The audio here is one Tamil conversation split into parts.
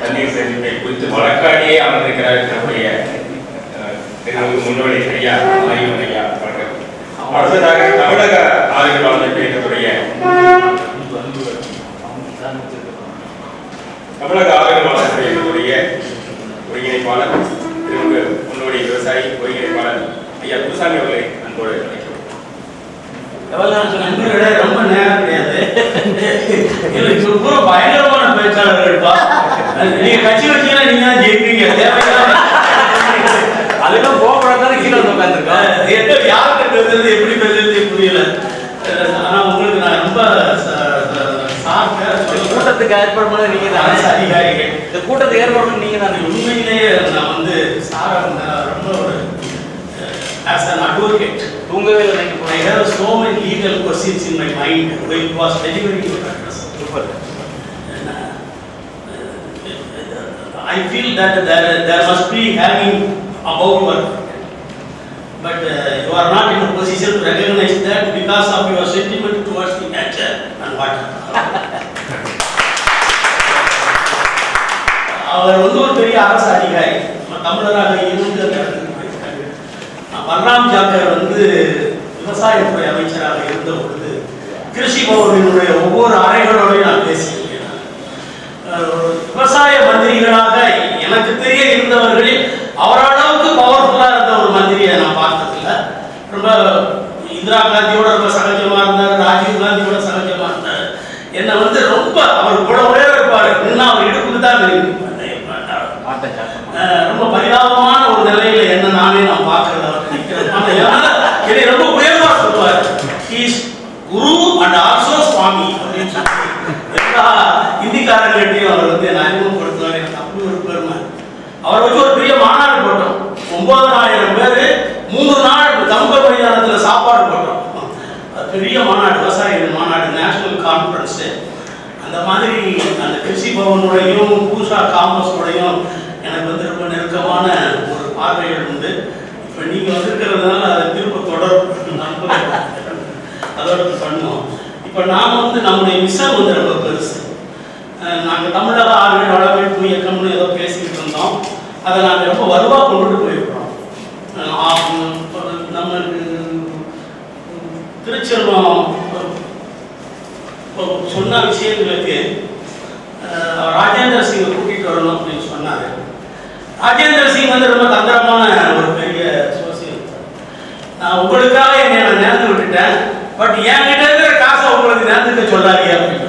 தண்ணீர் சேமிப்பை குறித்து வழக்காடியே அமர்ந்திருக்கிறார் நம்முடைய முன்னோடி ஐயா ஆய்வன் ஐயா அவர்கள். அடுத்ததாக தமிழக ஆய்வு அமைப்பினுடைய தமிழக ஆய்வு அமைப்பினுடைய ஒருங்கிணைப்பாளர் திரு முன்னோடி விவசாயி ஒருங்கிணைப்பாளர் ஐயா குருசாமி அவர்களை அன்போடு அழைக்கிறோம். ரொம்ப நேரம் கிடையாது, பயங்கரமான பேச்சாளர்கள்ப்பா. நீங்க கட்சி வச்சீங்கன்னா நீங்க தான் ஜெயிப்பீங்க. அதுதான் போகக்கூடாது கீழே உட்காந்துருக்கோம். யாருக்கு பேசுறது எப்படி பேசுறது புரியல. ஆனா உங்களுக்கு நான் ரொம்ப கூட்டத்துக்கு ஏற்பாடு பண்ண நீங்க தான் அரசு அதிகாரிகள். இந்த கூட்டத்துக்கு ஏற்பாடு பண்ண நீங்க தான். உண்மையிலேயே நான் வந்து சாரா ரொம்ப ஒரு as an advocate, I have so many legal questions in my mind when it was delivering your address. I feel that there must be hanging above your, but you are not in a position to recognize that because of your sentiment towards the nature and water. அவர் வந்து ஒரு பெரிய அரசு அதிகாரி, தமிழராக இருந்து பர்னாம் ஜாக்கர் வந்து விவசாயத்துறை அமைச்சராக இருந்த பொழுது கிருஷி பவனினுடைய ஒவ்வொரு அறைகளோடையும் நான் பேசியிருக்கேன். விவசாய மந்திரிகளாக எனக்கு தெரிய இருந்தவர்களில் அவரளவுக்கு பவர்ஃபுல்லா இருந்த ஒரு மந்திரியை நான் பார்த்ததில்லை. ரொம்ப இந்திரா காந்தியோட ரொம்ப சகஜமா இருந்தார், ராஜீவ் காந்தியோட சகஜமா இருந்தார். என்னை வந்து ரொம்ப அவர் கூட உயர இருப்பாரு, இன்னும் அவர் இடுப்புக்கு தான் ரொம்ப பரிதாபமான ஒரு நிலையில என்ன நானே நான் பார்க்கறது. என்னை ரொம்ப உயர்வா சொல்லுவார், குரு அண்ட் ஆல்சோ சுவாமி அப்படின்னு சொல்லி எல்லா இந்திக்காரர்களையும் அவர் வந்து என்ன அறிமுகப்படுத்துவார். எனக்கு அப்படி ஒரு பெருமை. அவரை வச்சு ஒரு பெரிய மாநாடு போட்டோம். 9,000 பேர் 3 நாள் தங்க மைதானத்தில் சாப்பாடு போட்டோம். பெரிய மாநாடு, விவசாயிகள் மாநாடு, நேஷனல் கான்ஃபரன்ஸ். அந்த மாதிரி அந்த கிருஷி பவனுடையும் பூஷா காமர்ஸோடையும் எனக்கு வந்து ரொம்ப நெருக்கமான ஒரு பார்வைகள் உண்டு. இப்போ நீங்கள் வந்திருக்கிறதுனால அதை திரும்ப தொடர்பு அதோட பண்ணுவோம். இப்போ நாம் வந்து நம்முடைய மிஷன் வந்து ரொம்ப பெருசு. நாங்கள் தமிழக ஆர்வல் வளர்ப்பு இயக்கம்னு ஏதோ பேசிக்கிட்டு இருந்தோம். அதை நாங்கள் ரொம்ப வலுவாக கொண்டுட்டு போயிருக்கிறோம். நம்மளுக்கு திருச்செல்வம் சொன்ன விஷயங்களுக்கு ராஜேந்திர சிங்கை கூட்டிகிட்டு வரணும் அப்படின்னு சொன்னார். ராஜேந்திர சிங் வந்து ரொம்ப தந்திரமான ஒரு பெரிய சோசியல். நான் உங்களுக்காக என்னை நான் நேர்ந்து விட்டுட்டேன், பட் என்கிட்ட இருக்கிற காசை உங்களுக்கு நேர்ந்துக்க சொல்லாதீங்க அப்படின்னு.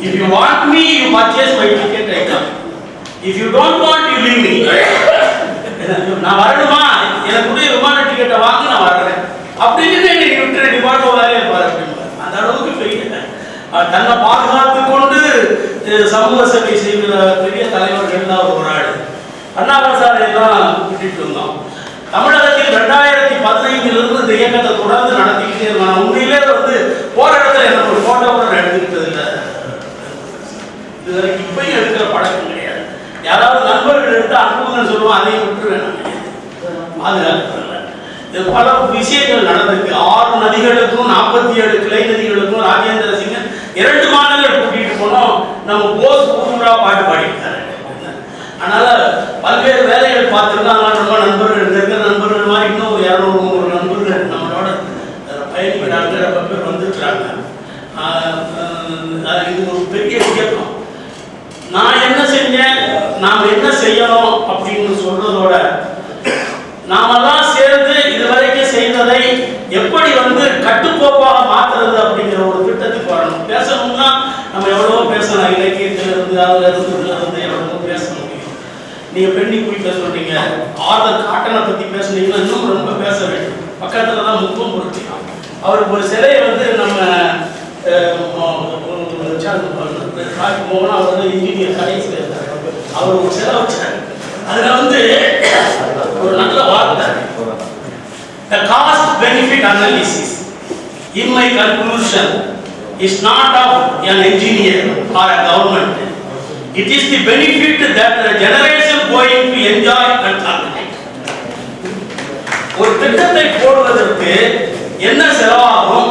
If you want me, you purchase my ticket right now. If you don't want, you leave me. நான் வரணுமா, எனக்குடைய விமான டிக்கெட்டை வாங்க, நான் வர்றேன் அப்படின்னு என்னை விட்டு டிபார்ட் வேலையை பாரு அப்படின்னு. அந்த அளவுக்கு பெரிய தன்னை பாதுகாத்து கொண்டு சமூக சேவை செய்கிற பெரிய தலைவர்கள் தான் ஒரு ஆள். அண்ணாமலை எல்லாம் கூட்டிட்டு இருந்தோம். தமிழகத்தில் 2015 இந்த இயக்கத்தை தொடர்ந்து நடத்திக்கிட்டே இருந்தோம். உண்மையிலே வந்து போற இடத்துல எனக்கு ஒரு போட்டோ கூட எடுத்துக்கிட்டது இல்லை. இதுவரைக்கும் இப்பயும் எடுக்கிற பழக்கம் கிடையாது. யாராவது நண்பர்கள் எடுத்து அனுப்புங்கன்னு சொல்லுவோம், அதையும் விட்டுருவேன். பாதுகாப்பு இது பல விஷயங்கள் நடந்திருக்கு. 6 நதிகளுக்கும் 47 கிளை நதிகளுக்கும் ராஜேந்திர சிங்கன் 2 மாநிலங்கள் கூட்டிட்டு போனோம். நம்ம போஸ் ஊரா பாட்டு பாடிட்டாரு. அதனால பல்வேறு வேலைகள் பார்த்துருக்காங்க. ரொம்ப நண்பர்கள் இருக்கிற நண்பர்கள் மாதிரி இன்னும் 200-300 நண்பர்கள் நம்மளோட பயணிக்கிறாங்க. ரொம்ப பேர் வந்துருக்குறாங்க. இது ஒரு பெரிய இயக்கம். நான் என்ன செஞ்சேன், நாம் என்ன செய்யணும் அப்படின்னு சொல்றதோட நாமெல்லாம் சேர்ந்து இதுவரைக்கும் செய்ததை எப்படி வந்து கட்டுக்கோப்பாக மாற்றுறது அப்படிங்கிற ஒரு திட்டத்துக்கு வரணும். பேசணும்னா நம்ம எவ்வளவோ பேசலாம். இலக்கியத்திலிருந்து அதுல இருந்து எவ்வளவோ பேச முடியும். நீங்க பெண்ணி குறிப்ப சொல்றீங்க, ஆர்தர் காட்டனை பத்தி பேசுனீங்கன்னா இன்னும் ரொம்ப பேச வேண்டும். பக்கத்துல தான் முக்கம் பொருத்தி அவருக்கு ஒரு சிலையை வந்து நம்ம மோகனா அவர் வந்து இன்ஜினியர் கடைசியில் இருந்தார். அவர் ஒரு சிலை வச்சார். அதுல வந்து ஒரு நல்ல வார்த்தை, the cost benefit analysis in my conclusion is not of an engineer or a government. It is the benefit that the generation going to enjoy and calculate. ஒரு திட்டத்தை போடுவதற்கு என்ன செலவாகும்,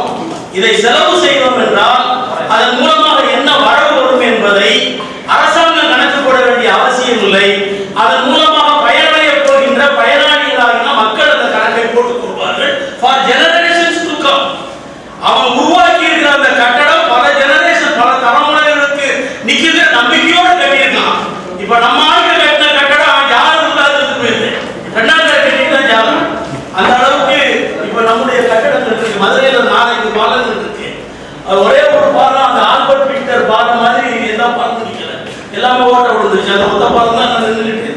இதை செலவு செய்தோம் என்றால் அதன் மூலமாக என்ன வரவு வரும் என்பதை அரசாங்கம் கணக்கு போட வேண்டிய அவசியம் இல்லை. அதன் மூலமாக பயனடைய போகின்ற பயனாளிகளாகின மக்கள் அந்த கணக்கை போட்டுக் கொள்வார்கள். For generations to come. அவன் உருவாக்கி இருக்கிற அந்த கட்டடம் பல ஜெனரேஷன், பல தலைமுறைகளுக்கு நிக்கிற நம்பிக்கையோடு கட்டியிருக்கான். இப்ப நம்ம ஆட்கள் கட்டின கட்டடம் யாரும் இல்லாததுக்கு போயிருக்கு. ரெண்டாவது கட்டிட்டு ஜாதம் அந்த அளவுக்கு இப்ப நம்முடைய கட்டடங்கள் இருக்கு. மதுரையில 4 பாலங்கள் இருக்கு. ஒரே ஒரு பாலம், அந்த ஆல்பர்ட் பீட்டர் பாலம் மாதிரி எந்த பாலம் நிக்கல, எல்லாமே ஓட்ட விழுந்துருச்சு. அந்த மொத்த பாலம் தான் நின்றுட்டு இருக்கு.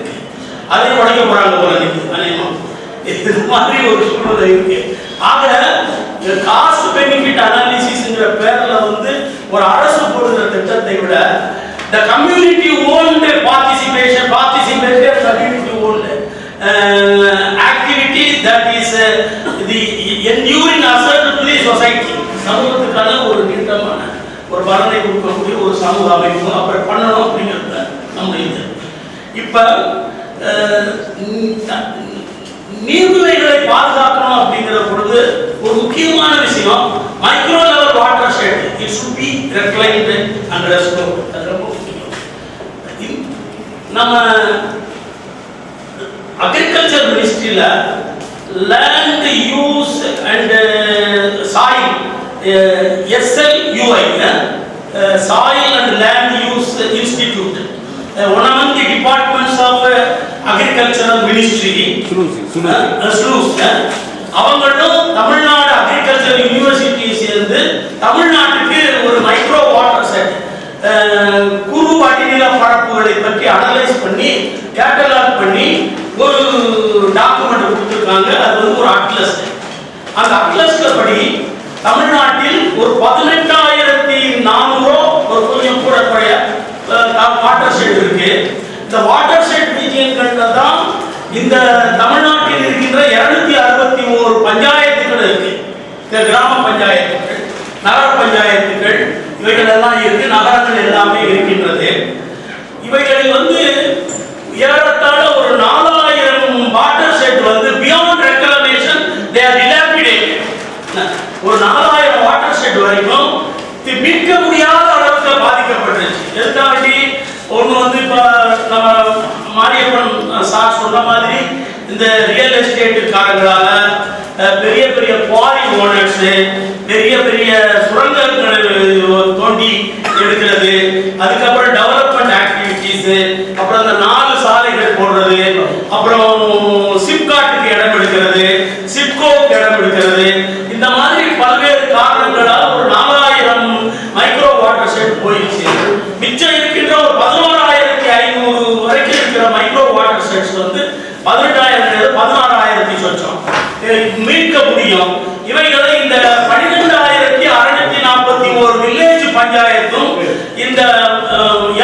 அதையும் உடைக்க போறாங்க போல அநேகமா. இது மாதிரி ஒரு சூழ்நிலை இருக்கு. ஆக காஸ்ட் பெனிஃபிட் அனாலிசிஸ்ங்கிற பேர்ல ஒரு அரசு போடுகிற திட்டத்தை விட the community owned participation community owned activity that is the enduring asset to the society. சமூகத்துக்கான ஒரு நீட்டமான ஒரு பலனை கொடுக்கக்கூடிய ஒரு சமூக அமைப்பு அப்புறம் பண்ணணும் அப்படிங்கிறது நம்முடைய இது. இப்ப நீர்நிலைகளை பாதுகாக்கணும் அப்படிங்கிற பொழுது ஒரு முக்கியமான விஷயம் micro level watershed. It should be reclaimed and restored. அது ரொம்ப முக்கியம். நம்ம அக்ரிகல்ச்சர் மினிஸ்ட்ரியில land use and soil SLUI soil and land use institute, one among the departments of agricultural ministry. அவங்களும் தமிழ்நாடு அக்ரிகல்ச்சர் யூனிவர்சிட்டி சேர்ந்து தமிழ்நாட்டுக்கு ஒரு மைக்ரோ வாட்டர் செட் குறு அடிநில பரப்புகளை பற்றி அனலைஸ் பண்ணி கேட்டலாக் பண்ணி ஒரு டாக்குமெண்ட் கொடுத்திருக்காங்க. அது ஒரு அட்லஸ். அந்த அட்லஸ்ல படி தமிழ்நாட்டில் ஒரு 18,400 ஒரு கொஞ்சம் கூட குறைய வாட்டர் ஷெட் இருக்கு. இந்த வாட்டர் ஷெட் ரீஜியன்கள்ல தான் இந்த தமிழ்நாட்டில் இருக்கின்ற 261 பஞ்சாயத்துகள் இருக்கு. கிராம பஞ்சாயத்துகள், நகர பஞ்சாயத்துகள், இவைகள் எல்லாம் இருக்கு. நகரங்கள் எல்லாமே இருக்கின்றது. இவைகளில் ஏறத்தாழ ஒரு 4000 watershed beyond reclamation they are dilapidated. ஒரு 4000 வாட்டர் ஷெட் வரைக்கும் மீட்க முடியாத அளவுக்கு பாதிக்கப்பட்டுருச்சு. எதுக்காண்டி ஒன்று இப்ப நம்ம மாரியப்பன் சார் சொன்ன மாதிரி இந்த ரியல் எஸ்டேட்டுக்காரங்களால பெரிய பெரிய குவாரி ஓனர்ஸ் பெரிய பெரிய சுரங்கங்களை தோண்டி எடுக்கிறது, அதுக்கப்புறம் டெவலப்மெண்ட் ஆக்டிவிட்டிஸ், அப்புறம் அந்த 4 சாலைகள் போடுறது, அப்புறம் சிப்காட்டுக்கு இடம் எடுக்கிறது, சிப்கோக்கு இடம் எடுக்கிறது, இந்த மாதிரி பல்வேறு காரணங்களால் ஒரு 4000 மைக்ரோ வாட்டர் ஷெட் போயிடுச்சு. மிச்சம் இருக்கின்ற ஒரு 11,500 வரைக்கும் இருக்கிற மைக்ரோ வாட்டர் ஷெட்ஸ் 18,000 16,000 சொச்சம் மீட்க முடியும். இவைகளை இந்த 12,641 வில்லேஜ் பஞ்சாயத்தும் இந்த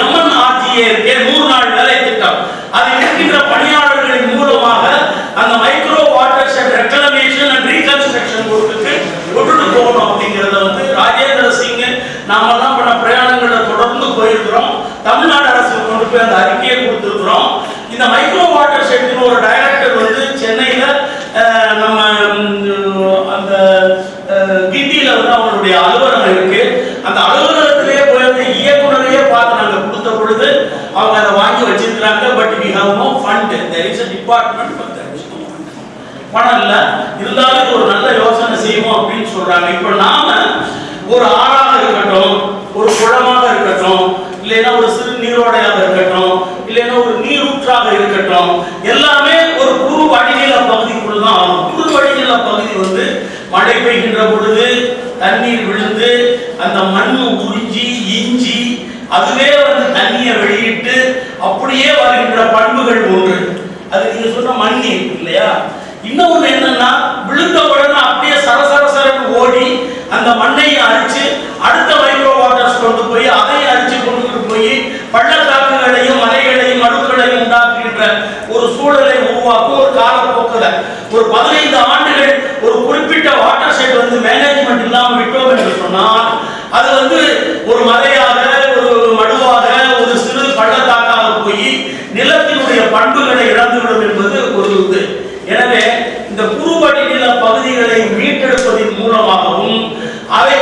MNRGA 100 நாள் வேலை திட்டம் அதில் இருக்கின்ற பணியாளர்களின் மூலமாக அந்த micro watershed reclamation and reconstruction ஒர்க்குக்கு கொண்டு போகணும் அப்படிங்கறத ராஜேந்திர சிங் நாமெல்லாம் பண்ண பிரயாணங்களை தொடர்ந்து போயிருக்கிறோம். தமிழ்நாடு அரசு கொண்டு போய் அந்த அறிக்கையை கொடுத்திருக்கிறோம். இந்த மைக்ரோ வாட்டர் ஷெட்னு ஒரு டைரக்டர் சென்னையில நம்ம அந்த கிண்டியில அவங்களுடைய அலுவலகம் இருக்கு. அந்த அலுவலகத்திலே போய் அந்த இயக்குனரையே பார்த்து நாங்கள் கொடுத்த பொழுது அவங்க அதை வாங்கி வச்சிருக்கிறாங்க. But we have no fund. there is a department but there is no fund. பணம் இல்ல, இருந்தாலும் ஒரு நல்ல யோசனை செய்வோம் அப்படின்னு சொல்றாங்க. இப்ப நாம ஒரு ஆறாக இருக்கட்டும், ஒரு குளமாக இருக்கட்டும், இல்லைன்னா ஒரு சிறு நீரோடையாக இருக்கட்டும், இல்லைன்னா ஒரு நீரூற்றாக இருக்கட்டும், எல்லாமே ஒரு குறு வடிநில பகுதிக்குள் தான் ஆகும். குறு வடிநில பகுதி மழை பெய்கின்ற பொழுது தண்ணீர் விழுந்து அந்த மண் உறிஞ்சி இஞ்சி அதுவே தண்ணியை வெளியிட்டு அப்படியே வருகின்ற பண்புகள் ஒன்று. அது நீங்க சொன்ன மண் நீர் இல்லையா? இன்னொன்று என்னன்னா விழுந்த உடனே அப்படியே சரசரசரன்னு ஓடி அந்த மண்ணை அரிச்சு அடுத்த மைக்ரோ வாட்டர்ஸ் கொண்டு போய் அதை அரிச்சு கொண்டு போய் பள்ளத்தாக்குகளையும் மலைகளையும் அடுக்களையும் உண்டாக்குகின்ற ஒரு சூழலை உருவாக்கும் ஒரு காலப்போக்கில் ஒரு 15 ஆண்டுகள் ஒரு குறிப்பிட்ட வாட்டர் ஷெட் மேனேஜ்மெண்ட் இல்லாம விட்டோம் என்று சொன்னால் அது ஒரு மலையாக ஒரு மடுவாக ஒரு சிறு பள்ளத்தாக்காக போய் நிலத்தினுடைய பண்புகளை இழந்துவிடும் என்பது ஒரு இது. எனவே இந்த குறுவடி நில பகுதிகளை மீட்டெடுப்பதன் மூலமாகவும் அவை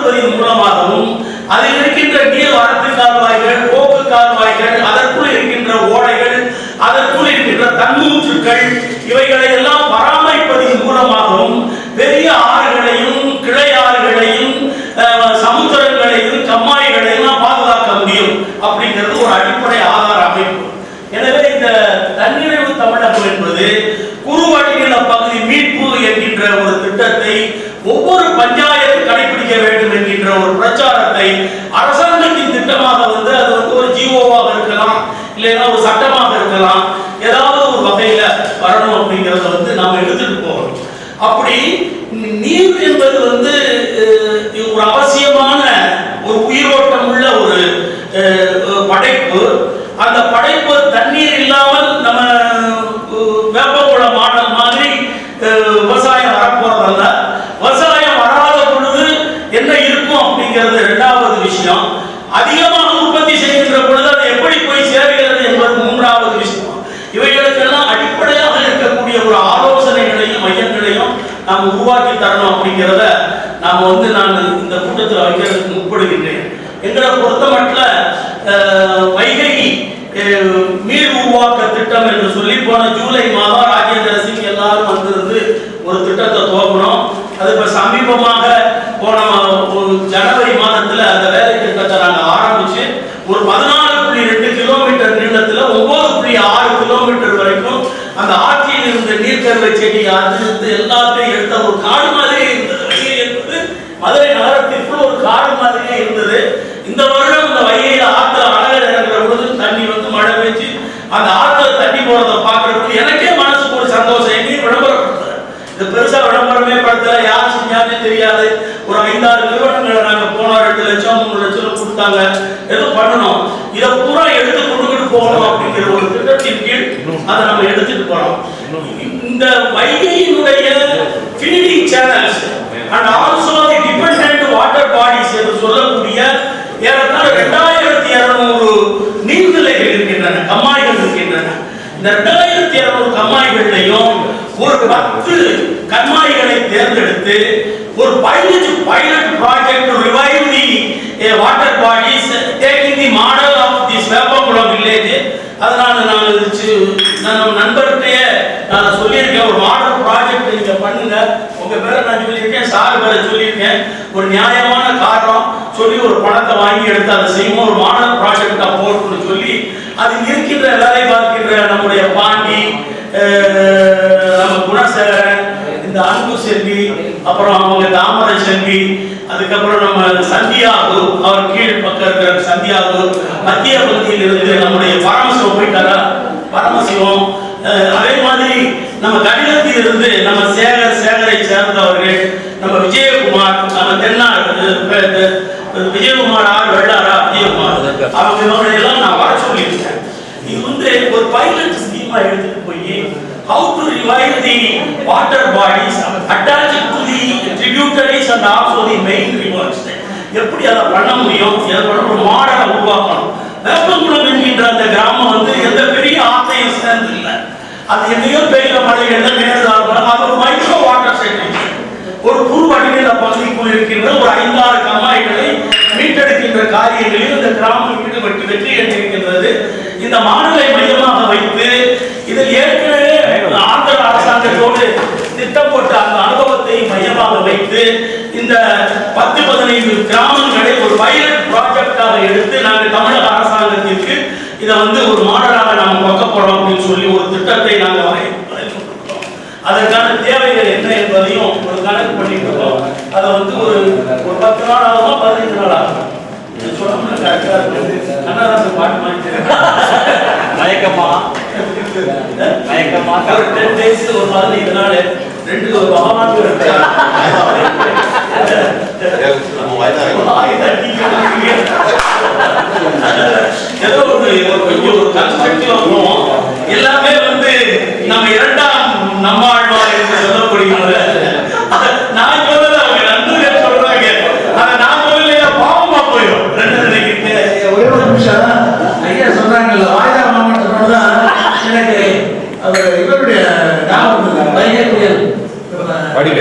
பராமரிப்பதன் மூலமாகவும் அதில் இருக்கின்ற நீர் வரத்து கால்வாய்கள், போக்கு கால்வாய்கள், அதற்குள் இருக்கின்ற ஓடைகள், அதற்குள் இருக்கின்ற தண்ணூற்றுக்கள், இவைகளை எல்லாம் பராமரிப்பதன் மூலமாகவும் பெரிய ஆறுகளையும் கிளை ஆறுகளையும் சமுத்திரங்களையும் கம்மாய்களையும் பாதுகாக்க முடியும் அப்படிங்கிறது ஒரு அடிப்படை ஆதார அமைப்பு. எனவே இந்த தன்னிறைவு தமிழகம் என்பது குறுவடிநில பகுதி மீட்பு என்கின்ற ஒரு திட்டத்தை ஒவ்வொரு பஞ்சாயத்து கடைபிடிக்க வேண்டும் என்கின்ற ஒரு பிரச்சாரத்தை அரசாங்கத்தின் திட்டமாக வந்து அது வந்து ஒரு ஜிஓவாக இருக்கலாம், இல்லைன்னா ஒரு சட்டமாக இருக்கலாம், ஏதாவது ஒரு வகையில வரணும் அப்படிங்கிறத வந்து நாம் எடுத்துட்டு போகணும். அப்படி நீர் என்பது வந்து ஒரு அவசியமான ஒரு உயிரோட்டம் உள்ள ஒரு படைப்பு. அந்த படைப்பு தண்ணீர் இல்லாமல் நம்ம வேப்பகுள மாடல் மாதிரி விவசாயம் வரப்போறதல்ல. விவசாயம் வராத பொழுது என்ன இருக்கும் அப்படிங்கிறது இரண்டாவது விஷயம். அதிகமாக உற்பத்தி செய்கின்ற பொழுது அது எப்படி போய் சேர்கிறது என்பது மூன்றாவது விஷயம். இவைகளுக்கெல்லாம் அடிப்படையாக இருக்கக்கூடிய ஒரு ஆலோசனைகளையும் மையங்களையும் நாம் உருவாக்கி தரணும் அப்படிங்கிறத நாம் வந்து நான் இந்த கூட்டத்தில் வைக்கிறதுக்கு முற்படுகின்றேன். எங்களை பொறுத்த மட்டும் வைகை மீள் உருவாக்க திட்டம் என்று சொல்லி போன ஜூலை மாதம் ராஜேந்திர சிங் எல்லாரும் வந்திருந்து ஒரு திட்டத்தை துவக்கணும். அது இப்ப சமீபமாக போன ஜனவரி மாதத்துல அந்த வேலை திட்டத்தை நாங்கள் ஆரம்பிச்சு ஒரு 14.2 கிலோமீட்டர் நீளத்துல 9.6 கிலோமீட்டர் வரைக்கும் அந்த ஆற்றில் இருந்த நீர்க்கருவை செடி அது எல்லாத்தையும் எடுத்த ஒரு காடு மாதிரியே இருந்தது. வைகை என்பது மதுரை நகரத்திற்குள் ஒரு காடு மாதிரியே இருந்தது. இந்த வருடம் இந்த வைகையில ஆற்றுல அழகர் இறங்குற பொழுது தண்ணி வந்து மழை பெஞ்சு அந்த ஆற்றுல தண்ணி போறதை பார்க்கறது எனக்கே மனசுக்கு ஒரு சந்தோஷம். எங்கேயும் விளம்பரப்படுத்தல, இது பெருசா விளம்பரமே படுத்தல, யார் செஞ்சாலே தெரியாது. ஒரு 5-6 நிறுவனங்களை நாங்க போனோம், 2 லட்சம் 3 லட்சம் கொடுத்தாங்க, ஏதோ பண்ணணும். இதை பூரா எடுத்து கொண்டுகிட்டு போகணும் அப்படிங்கிற ஒரு திட்டத்தின் கீழ் அதை நம்ம எடுத்துட்டு போறோம். இந்த வைகையினுடைய feeding channels and also the dependent water bodies என்று சொல்லக்கூடிய ஏறத்தாழ 2200 நீர்நிலைகள் இருக்கின்றன, கம்மாய்கள் இருக்கின்றன. இந்த 2200 கம்மாய்களையும் ஒரு 10 கம்மாய்களை தேர்ந்தெடுத்து ஒரு pilot project to revive the water bodies taking the model of this Veppakulam village. அதனால நான் நண்பர்கிட்டயே நான் சொல்லியிருக்கேன், ஒரு மாடல் ப்ராஜெக்ட் நீங்க பண்ணுங்க. உங்க பேரை நான் சொல்லியிருக்கேன், சார் பேரை சொல்லியிருக்கேன். ஒரு நியாயமான காரணம் சொல்லி ஒரு பணத்தை வாங்கி எடுத்து அதை செய்வோம், ஒரு மாடல் ப்ராஜெக்டா போட்டு சொல்லி அது இருக்கின்ற வேலை பார்க்கின்ற நம்முடைய பாண்டி, நம்ம குணசேகரன், இந்த அன்பு செல்வி, அப்புறம் அவங்க தாமரை செல்வி, அதுக்கப்புறம் நம்ம சந்தியாகு, அவர் கீழ் பக்கம் இருக்கிற சந்தியாகு, மத்திய பகுதியில் இருந்து நம்முடைய பரமசிவம் போயிட்டாரா, பரமசிவம், அதே மாதிரி நம்ம கடிதத்தில் இருந்து நம்ம சேகரை சேர்ந்தவர்கள், நம்ம விஜயகுமார், நம்ம தென்னாடு விஜயகுமார் ஆர் வெள்ளாரா விஜயகுமார், அவங்க எல்லாம் நான் வர சொல்லியிருக்கேன். இது வந்து ஒரு பைலட் ஸ்கீமா எடுத்துட்டு போய் how to revive the water bodies attached to the tributaries and also the main rivers. எப்படி அதை பண்ண முடியும், ஒரு மாடலை உருவாக்கணும். வேப்பகுளம் என்கின்ற அந்த கிராமம் வந்து எந்த பெரிய ஆத்தையும் சேர்ந்து இல்லை, அது எங்கேயோ பெரிய மலைகள்ல மேற்காக அது ஒரு மைக்ரோ வாட்டர் செட். ஒரு குறுவடிநில பகுதிக்குள் இருக்கின்ற ஒரு 5-6 கம்மாய்களை மீட்டெடுக்கின்ற காரியங்களில் இந்த கிராமம் ஈடுபட்டு வெற்றி கண்டிருக்கின்றது. இந்த மாடலை மையமாக வைத்து இதில் ஏற்கனவே ஆந்திர அரசாங்கத்தோடு திட்டம் போட்ட அந்த அனுபவத்தை மையமாக வைத்து இந்த 10-15 கிராமங்களை ஒரு பைலட் ப்ராஜெக்டாக எடுத்து நாங்கள் தமிழக அரசாங்கத்திற்கு இதை வந்து ஒரு மாடலாக நாம் பக்க போறோம் அப்படின்னு சொல்லி ஒரு திட்டத்தை நாங்கள் வரையறுக்கிறோம். அதற்கான தேவைகள் என்ன என்பதையும் ஒரு கணக்கு பண்ணிட்டு இருக்கோம். அதை வந்து ஒரு 10 நாள் ஆகுமா 15 நாள் ஆகும் சொன்னோம்னா கரெக்டா இருக்கு. கண்ணதாசன் பாட்டு மாதிரி மயக்கமா 10 days ஒரு 15 நாள் 2 ஒரு மகாமாட்டு ஏதோ ஒரு கன்ஸ்ட்ரக்டிவா போவோம். எல்லாமே வந்து நம்ம 2ஆம் நம்மாழ்வார் என்று சொல்லப்படுகிறது. நான் சொல்லல, அவங்க நண்பர்கள் சொல்றாங்க, அதை நான் சொல்லல, பாவமா போயிடும். 2 நினைக்கிறேன். ஒரே ஒரு நிமிஷம் ஐயா சொல்றாங்கல்ல, வாய்தா மாமான்னு சொன்னதான் எனக்கு அவர் இவருடைய ஞாபகம் வைகை புயல் படிக்க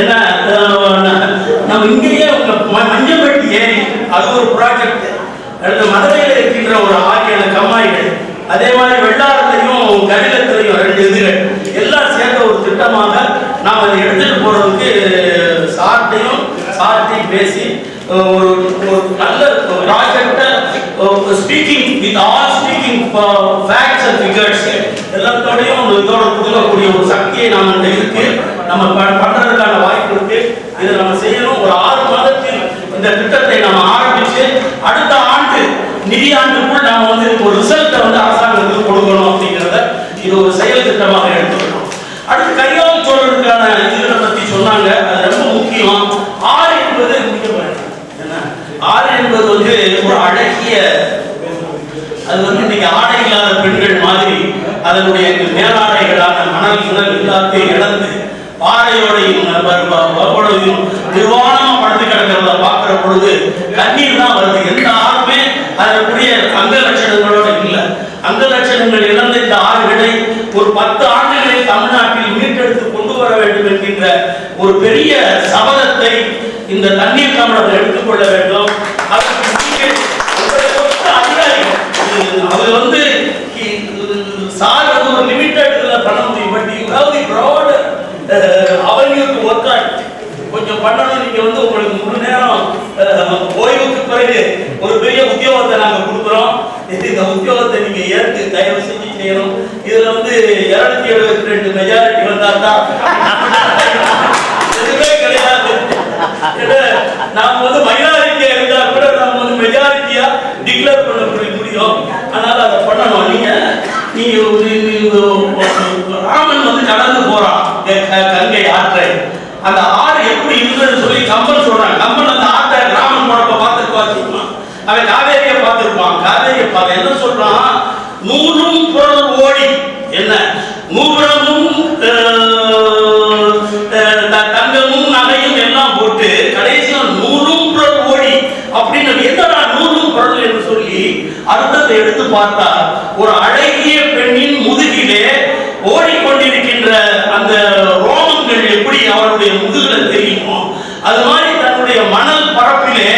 ஏன்னா நம்ம இங்கேயே மஞ்சப்பட்டி ஏரி அது ஒரு ப்ராஜெக்ட். அடுத்து மதுரையில் இருக்கின்ற ஒரு 6-7 கம்மாய்கள், அதே மாதிரி வெள்ளாரத்தையும் கடிதத்திலையும் 2 இதுகள் எல்லாம் சேர்ந்த ஒரு திட்டமாக நாம் அதை எடுத்துட்டு போறதுக்கு சார்ட்டையும் பேசி ஒரு நல்ல ப்ராஜெக்டை speaking with all speaking facts and figures எல்லாத்தோடையும் இதோட கொடுக்கக்கூடிய ஒரு சக்தியை நம்ம இருக்கு. நம்ம பண்றதுக்கான வாய்ப்பு இருக்கு. இதை நம்ம செய்யணும். ஒரு 6 மாதத்தில் இந்த திட்டத்தை நம்ம ஆரம்பிச்சு அடுத்த ஆண்டு நிதியாண்டுக்குள் நாம வந்து ஒரு ரிசல்ட்டை வந்து அரசாங்கத்துக்கு கொடுக்கணும் அப்படிங்கிறத இது ஒரு செயல் திட்டமாக எடுத்துக்கணும். அடுத்து கரிகால் சோழருக்கான இதுகளை பத்தி சொன்னாங்க. அது ரொம்ப முக்கியம். ஆறு என்பது என்ன? ஆறு என்பது வந்து ஒரு அழகிய, அது வந்து இன்னைக்கு ஆடை இல்லாத பெண்கள் மாதிரி அதனுடைய மேலாடைகளான மணல் எல்லாத்தையும் இழந்து பாறையோடையும் நிர்வாணமா படுத்து கிடக்கிறத பார்க்கிற பொழுது கண்ணீர் தான் வருது. எந்த ஆறுமே அதற்குரிய அங்க லட்சணங்களோட இல்லை. அங்க லட்சணங்கள் இழந்த இந்த ஆறுகளை ஒரு 10 ஆண்டுகளை தமிழ்நாட்டில் மீட்டெடுத்து கொண்டு வர வேண்டும் என்கின்ற ஒரு பெரிய சபதத்தை இந்த தண்ணீர் தமிழர்கள் எடுத்துக்கொள்ள வேண்டும். அவர் வந்து சார் வந்து ஒரு லிமிட்டட் பண்ண முடியும். But you have the broad avenue to work on. கொஞ்சம் பண்ணணும். நீங்க வந்து உங்களுக்கு முழு நேரம் ஓய்வுக்கு பிறகு ஒரு பெரிய உத்தியோகத்தை நாங்க கொடுக்குறோம். இந்த உத்தியோகத்தை நீங்க ஏற்று தயவு செஞ்சு செய்யணும். இதுல வந்து 272 மெஜாரிட்டி வந்தா தான் எதுவுமே கிடையாது. நாம வந்து மைனாரிட்டியா இருந்தா கூட நம்ம வந்து மெஜாரிட்டியா டிக்ளேர் பண்ண முடியும். அதனால அதை பண்ணணும். நீங்க ராமன் வந்து கடந்து போறான் கங்கை ஆற்றை. அந்த ஆறு எப்படி இருந்ததுன்னு சொல்லி கம்பன் சொல்றாங்க. கம்பன் அந்த ஆற்றை ராமன் போறப்ப பார்த்துருப்பான். அவன் காவேரியை பார்த்திருப்பான். காவேரியை பார்த்து என்ன சொல்றான்? 100 புறல் ஓடி, என்ன 100 தங்கமும் நகையும் எல்லாம் போட்டு கடைசியா 100 புறல் ஓடி அப்படின்னு என்னடா 100 புறல் என்று சொல்லி அர்த்தத்தை எடுத்து பார்த்தா ஒரு அழகிய பெண்ணின் முதுகிலே ஓடிக்கொண்டிருக்கின்ற அந்த ரோமங்கள் எப்படி அவருடைய முதுகுல தெரியுமோ அது மாதிரி தன்னுடைய மணல் பரப்பிலே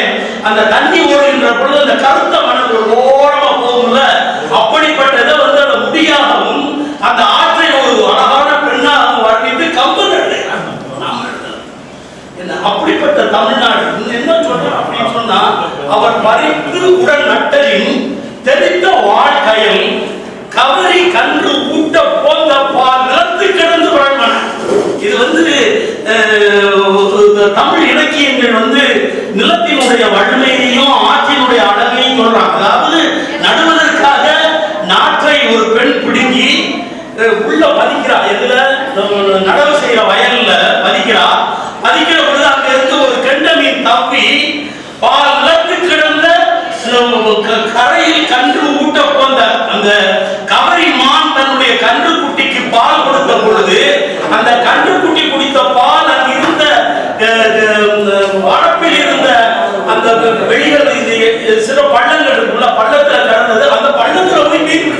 அந்த தண்ணி ஓடுகின்ற பொழுது அந்த கருத்த மணல் ஒரு ஓரமா போகும்ல, அப்படிப்பட்டதை வந்து அந்த முடியாகவும் அந்த ஆற்றை ஒரு அழகான பெண்ணாகவும் வர்ணித்து கம்பன் என்ன அப்படிப்பட்ட தமிழ்நாடு என்ன சொல்றான் அப்படின்னு சொன்னா, அவர் பறித்து உடன் நட்டலின் தெரித்த வாழ்க்கையில் கவரி கன்று ஊட்ட போந்த நிலத்து கிடந்து வழங்கின. இது வந்து தமிழ் இலக்கியங்கள் வந்து நிலத்தினுடைய வலிமையையும் ஆற்றினுடைய அழகையும் சொல்றாங்க. அதாவது நடுவதற்காக நாற்றை ஒரு பெண் பிடுங்கி உள்ள பதிக்கிறா. எதுல நடவு செய்யற வயல்ல பதிக்கிறா. பதிக்கிற பொழுது அங்க இருந்து ஒரு கெண்ட மீன் தப்பி நிலத்து கிடந்த கரையில் கன்று ஊட்ட போந்த அந்த கவரி மான் தன்னுடைய கன்று குட்டிக்கு பால் கொடுத்த பொழுது அந்த கன்று குட்டி குடித்த பால் அங்கு இருந்த வளப்பில் இருந்த அந்த வெளிகள் சில பள்ளங்கள் இருக்குள்ள பள்ளத்துல கிடந்தது. அந்த பள்ளத்துல போய் மீன்,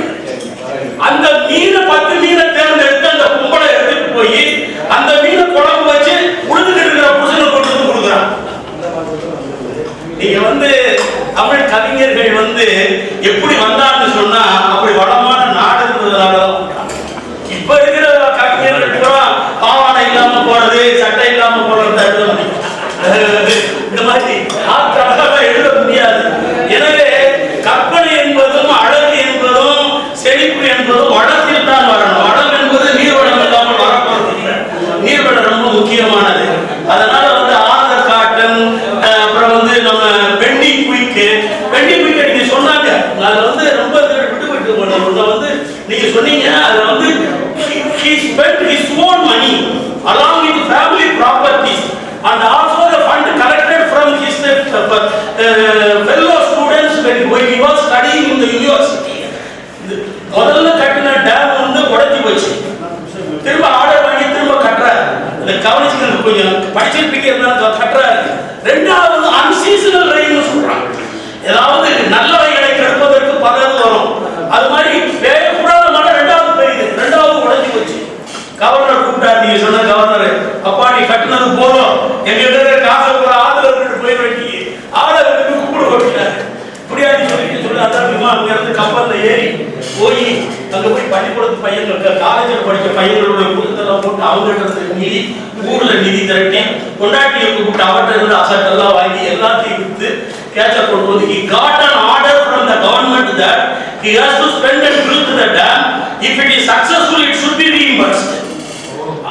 அந்த மீனை 10 மீனை தேர்ந்தெடுத்து அந்த கும்பலை எடுத்துட்டு போய் அந்த மீனை குழம்பு வச்சு உழுதுட்டு இருக்கிற புருஷனை கொண்டு வந்து கொடுக்குறான். நீங்க வந்து தமிழ் கவிஞர்கள் வந்து எப்படி வந்தான்னு சொன்னா அப்படி வளமான நாடு இருந்ததுனால. இப்ப இருக்கிற கவிஞர்கள் பூரா பாவாடை இல்லாம போறது, சட்டை இல்லாம போறது, இந்த மாதிரி அழகாக எழுத முடியாது. எனவே கற்பனை என்பதும் அழகு என்பதும் செழிப்பு என்பதும் வளத்தில் தான் வரணும். வளம் என்பது நீர்வளம் இல்லாமல் வரப்போறது இல்லை. நீர்வளம் ரொம்ப முக்கியமானது. அதனால வந்து ஆதர் காட்டன், அப்புறம் வந்து நம்ம பெண்ணி குயிக்க நீங்க சொன்னாங்க. அதுல வந்து ரொம்ப விட்டு வந்து நீங்க சொன்னீங்க. அதுல வந்து he spent his own money along with family properties and also the fund collected from his fellow students when he was studying in the university. முதல்ல கட்டின டேம் வந்து உடைஞ்சு போச்சு. திரும்ப ஆர்டர் வாங்கி திரும்ப கட்டுறாரு. அந்த கவனிச்சுக்கிறது கொஞ்சம் படிச்சிருப்பீங்க கட்டுறாரு. ரெண்டாவது அன்சீசனல் ரெயின் சொல்றாங்க. ஏதாவது நல்லவைகளை கெடுப்பதற்கு பகல் வரும். அது மாதிரி பெய்யக்கூடாத மழை ரெண்டாவது பெய்யுது. ரெண்டாவது உடைஞ்சு போச்சு. கவர்னர் கூப்பிட்டார். நீங்க சொன்ன கவர்னர், அப்பா நீ கட்ட கட்டினது போதும், எங்க காசை கூட ஆதரவு போய் வெட்டி ஆதரவுக்கு கூப்பிட வைக்கிறாரு. இப்படியாடி சொல்லி அதான் அங்க இருந்து கப்பல்ல ஏறி போய் அங்க போய் பள்ளிக்கூடத்து பையன்கள் காலேஜில் படிச்ச பையங்களுடைய கூட்டத்தெல்லாம் போட்டு அவங்ககிட்ட இருந்து நிதி ஊர்ல நிதி திரட்டி கொண்டாட்டிகளுக்கு கூப்பிட்டு அவர்கிட்ட இருந்து அசட் எல்லாம் வாங்கி எல்லாத்தையும் வித்து கேட்ச கொண்டு வந்து he got an order from the government that he has to spend and build the dam. If it is successful, it should be reimbursed.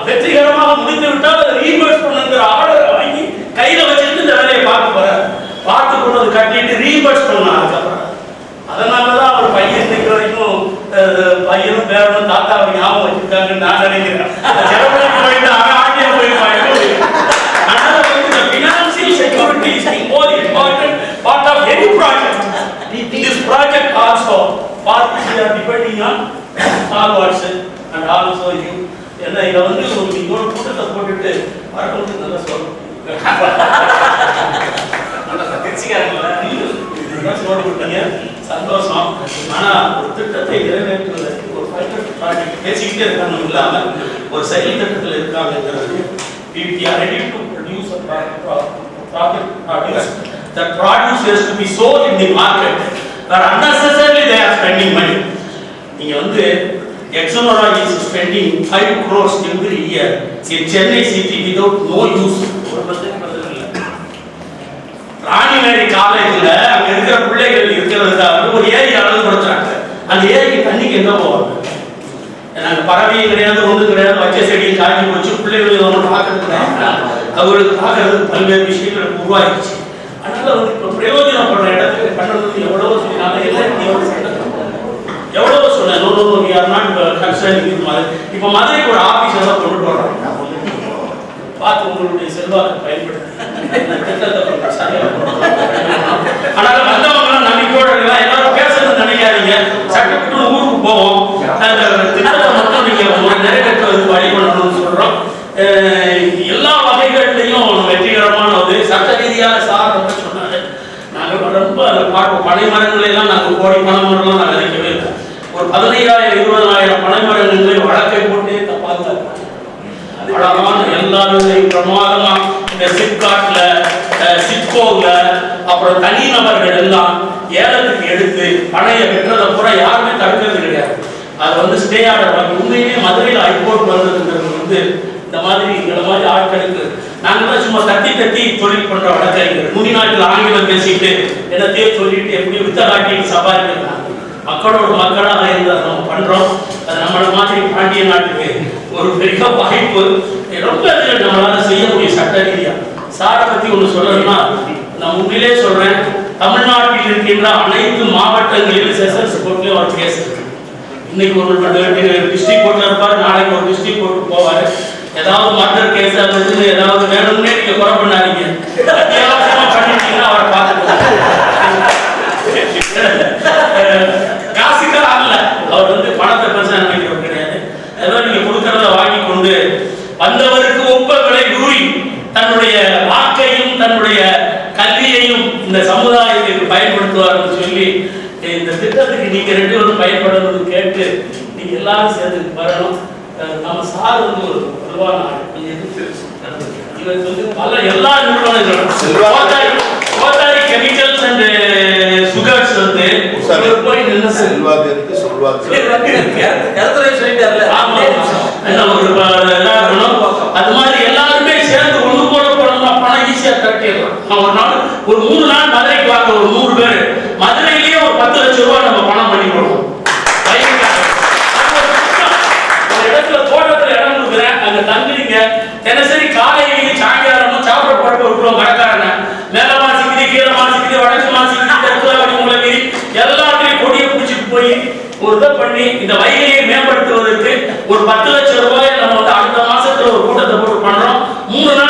வெற்றிகரமாக முடித்து விட்டால் அதை ரீஇம்பர்ஸ் பண்ணுங்கிற ஆர்டர் வாங்கி கையில வச்சுட்டு இந்த வேலையை பார்க்க போறாரு. பார்த்து கொண்டு வந்து கட்டிட்டு ரீஇம்பர்ஸ் பண்ணலாம். அதுக்கப்புறம் அதனாலதான் அவர் பையன் இன்னைக்கு வரைக்கும் பையனும் பேரனும் தாத்தாவை ஞாபகம் வச்சிருக்காங்கன்னு நான் நினைக்கிறேன். செலவழிக்கு போயிட்டு அவன் ஆட்டியா போயிருப்பாங்க. அதனால வந்து financial security is the most important part of any project. This project also parties are depending on Stalwarts and also you. என்ன இதை வந்து ஒரு கூட்டத்தை போட்டுட்டு வரவங்களுக்கு நல்லா சொல்லணும். சந்தோஷம். ஆனா ஒரு திட்டத்தை நிறைவேற்றுவதற்கு ஒரு பைலட் ப்ராஜெக்ட் பேசிக்கிட்டே இருக்காங்க இல்லாம ஒரு செயல் திட்டத்தில் இருக்காங்கிறது. We are ready to produce a project produce. The produce has to be sold in the market. But unnecessarily they are spending money. நீங்க வந்து Exonora is spending 5 crores every year in Chennai city without no use. Rani Mary காலேஜ்ல அங்க இருக்கிற பிள்ளைகள் இருக்கிறதுக்காக ஒரு ஏரி அழகுபடுத்துறாங்க. அந்த ஏரிக்கு தண்ணிக்கு எங்க போவாங்க? நாங்க பறவையும் கிடையாது, ஒன்றும் கிடையாது, வச்ச செடியை காய்ச்சி வச்சு பிள்ளைகளை ஒன்று பார்க்கறதுக்கு அவங்களுக்கு பார்க்கறதுக்கு பல்வேறு விஷயங்கள் உருவாயிடுச்சு. அதனால வந்து இப்போ பிரயோஜனப்படுற இடத்துக்கு பண்ணுறது எவ்வளவோ சொன்னாங்க. எவ்வளவோ சொன்னேன். we are not concerning with Madurai. இப்போ மதுரைக்கு ஒரு ஆபீஸ் எல்லாம் கொண்டு வர்றாங்க. பார்த்து உங்களுடைய செல்வாக்கு பயன்படுத்தி அதனால வந்தவங்க நம்பிக்கையோட இருக்கலாம். எல்லாரும் பேசணும்னு நினைக்காதீங்க. சட்டப்பட்டு ஊருக்கு போவோம். திட்டத்தை மட்டும் நீங்க நிறைவேற்றுவதற்கு வழி பண்ணணும்னு சொல்றோம். எல்லா வகைகள்லையும் வெற்றிகரமான ஒரு சட்ட ரீதியாக சார் ரொம்ப சொன்னாரு. நாங்கள் ரொம்ப பார்ப்போம். பனை மரங்களை எல்லாம் நாங்கள் கோடி பனை மரம்லாம் நாங்கள் நினைக்கவே இல்லை. ஒரு 15,000 20,000 பனை மரங்களை வழக்கை போட்டு பாதுகாப்பு அழகான எல்லாரும் பிரமாதமா இந்த சிப்காட்ல சிட்கோல அப்புறம் தனிநபர்கள் எல்லாம் ஏலத்துக்கு எடுத்து பணையை வெற்றதை பூரா யாருமே தடுக்கிறது கிடையாது. அது வந்து ஸ்டே ஆர்டர் வாங்கி உண்மையிலேயே மதுரையில் ஹைகோர்ட் வந்ததுங்கிறது வந்து இந்த மாதிரி எங்களை மாதிரி ஆட்களுக்கு நாங்கள் தான் சும்மா தட்டி தொழில் பண்ற வழக்கறிஞர். நுனி நாட்டில் ஆங்கிலம் பேசிட்டு என்னத்தையே சொல்லிட்டு எப்படி வித்த காட்டிட்டு சம்பாதிக்கலாம். மக்களோட மக்களாக இருந்தால் நம்ம பண்றோம். அது நம்மள மாதிரி பாண்டிய நாட்டுக்கு ஒரு பெரிய வாய்ப்பு. ரொம்ப நம்மளால செய்யக்கூடிய சட்ட ரீதியா சாரை பத்தி ஒண்ணு சொல்லணும்னா நான் உண்மையிலே சொல்றேன். தமிழ்நாட்டில் இருக்கின்ற அனைத்து மாவட்டங்களிலும் செஷன்ஸ் கோர்ட்லயும் ஒரு கேஸ் இருக்கு. இன்னைக்கு ஒரு டிஸ்ட்ரிக்ட் கோர்ட்ல இருப்பாரு, நாளைக்கு ஒரு டிஸ்ட்ரிக்ட் கோர்ட் போவாரு. ஏதாவது மர்டர் கேஸ் அது ஏதாவது வேணும்னே நீங்க குறை பண்ணாதீங்க. அத்தியாவசியமா பண்ணிட்டீங்கன்னா அவரை பார்த்துக்கோங்க. காசுக்காக அல்ல, அவர் வந்து பணத்தை பிரச்சனை நினைக்கிறது கிடையாது. ஏதோ நீங்க கொடுக்கறத வாங்கி கொண்டு வந்தவருக்கு ஒப்ப விலை கூறி தன்னுடைய வாக்கையும் தன்னுடைய கல்வியையும் இந்த சமுதாயத்திற்கு பயன்படுத்துவார்னு சொல்லி இந்த திட்டத்துக்கு நீங்க 2 பேரும் பயன்படுறது கேட்டு நீங்க எல்லாரும் சேர்ந்து வரணும். நம்ம சார் வந்து ஒரு வலுவான இவருக்கு வந்து பல எல்லா நிறுவனங்களும் கோத்தாரி கெமிக்கல்ஸ் அண்ட் சுகர்ஸ் வந்து போய் நின்று செல்வாக்கு இருக்கு, சொல்வாக்கு அது மாதிரி எல்லாருமே சேர்ந்து ஒண்ணு போல போனோம்னா பணம் ஈஸியா தட்டிடலாம். ஒரு நாள் ஒரு 3 நாள் மதுரைக்கு வாங்க ஒரு 100 பேர் மதுரையிலேயே ஒரு 10 லட்சம் ரூபாய் நம்ம பணம் பண்ணி போடுவோம். ஒரு இடத்துல தோட்டத்துல இடம் கொடுக்குறேன், அங்க தங்குறீங்க. தினசரி காலையிலேயும் சாயங்காலமும் சாப்பிட போட்டு விட்டுருவோம். கடைக்காரங்க மேல மாசிக்குது, கீழே மாசிக்குது, வடக்கு மாசிக்குது, தெற்கு வடிமுலகிரி எல்லாத்தையும் கொடியை பிடிச்சிட்டு போய் ஒரு இதை பண்ணி இந்த வைகையை மேம்படுத்துவதற்கு ஒரு 10 லட்சம் ரூபாய் நம்ம வந்து அடுத்த மாசத்துல ஒரு கூட்டத்தை போட்டு பண்றோம். 3 நாள்